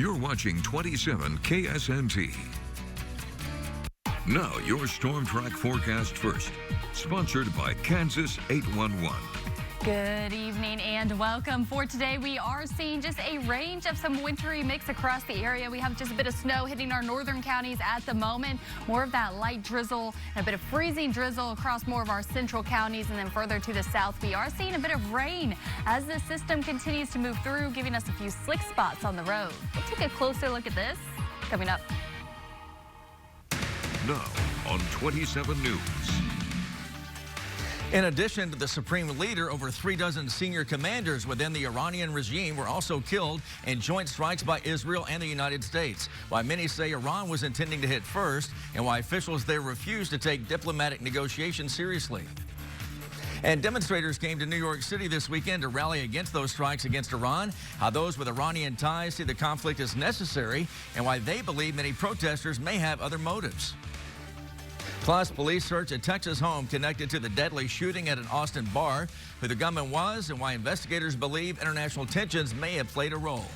You're watching 27 KSNT. Now, your storm track forecast first. Sponsored by Kansas 811. Good evening and welcome. For today, we are seeing just a range of some wintry mix across the area. We have just a bit of snow hitting our northern counties at the moment. More of that light drizzle and a bit of freezing drizzle across more of our central counties. And then further to the south, we are seeing a bit of rain as the system continues to move through, giving us a few slick spots on the road. We'll take a closer look at this coming up. Now on 27 News. In addition to the supreme leader, over 3 dozen senior commanders within the Iranian regime were also killed in joint strikes by Israel and the United States. Why many say Iran was intending to hit first, and why officials there refused to take diplomatic negotiations seriously. And demonstrators came to New York City this weekend to rally against those strikes against Iran, how those with Iranian ties see the conflict as necessary, and why they believe many protesters may have other motives. Plus, police search a Texas home connected to the deadly shooting at an Austin bar, who the gunman was, and why investigators believe international tensions may have played a role.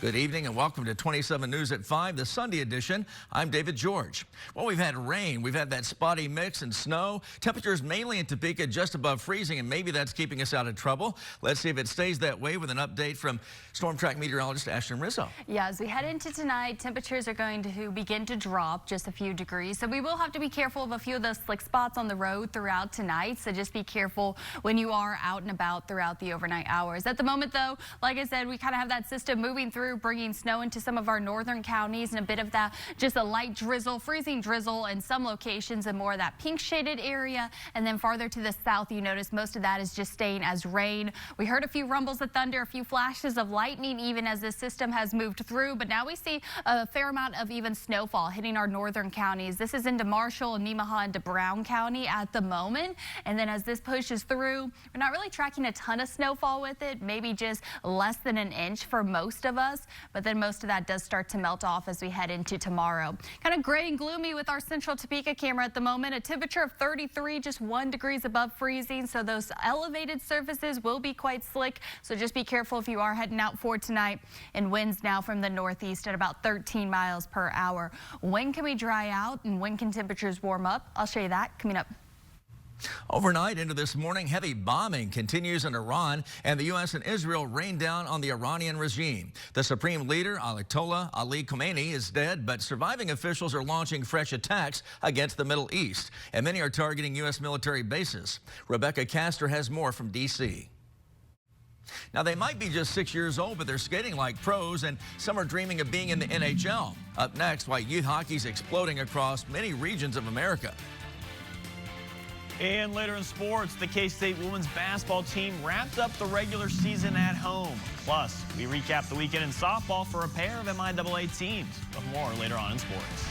Good evening and welcome to 27 News at 5, the Sunday edition. I'm David George. Well, we've had rain, we've had that spotty mix and snow. Temperatures mainly in Topeka just above freezing, and maybe that's keeping us out of trouble. Let's see if it stays that way with an update from storm track meteorologist Ashton Rizzo. Yeah, as we head into tonight, temperatures are going to begin to drop just a few degrees. So we will have to be careful of a few of those slick spots on the road throughout tonight. So just be careful when you are out and about throughout the overnight hours. At the moment, though, like I said, we kind of have that system moving through, bringing snow into some of our northern counties, and a bit of that just a light drizzle, freezing drizzle in some locations, and more of that pink shaded area. And then farther to the south, you notice most of that is just staying as rain. We heard a few rumbles of thunder, a few flashes of lightning even as this system has moved through, but now we see a fair amount of even snowfall hitting our northern counties. This is into Marshall, Nemaha, into Brown County at the moment. And then as this pushes through, we're not really tracking a ton of snowfall with it, maybe just less than an inch for most of us. But then most of that does start to melt off as we head into tomorrow. Kind of gray and gloomy with our central Topeka camera at the moment. A temperature of 33, just 1 degree above freezing. So those elevated surfaces will be quite slick. So just be careful if you are heading out for tonight. And winds now from the northeast at about 13 miles per hour. When can we dry out and when can temperatures warm up? I'll show you that coming up. Overnight into this morning, heavy bombing continues in Iran, and the U.S. and Israel rain down on the Iranian regime. The supreme leader, Ayatollah Ali Khamenei, is dead, but surviving officials are launching fresh attacks against the Middle East, and many are targeting U.S. military bases. Rebecca Castor has more from D.C. Now, they might be just 6 years old, but they're skating like pros, and some are dreaming of being in the NHL. Up next, why youth hockey's exploding across many regions of America. And later in sports, the K-State women's basketball team wrapped up the regular season at home. Plus, we recap the weekend in softball for a pair of MIAA teams. But more later on in sports.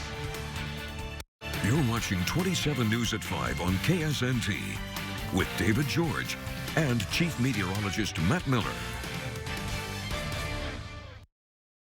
You're watching 27 News at 5 on KSNT with David George and Chief Meteorologist Matt Miller.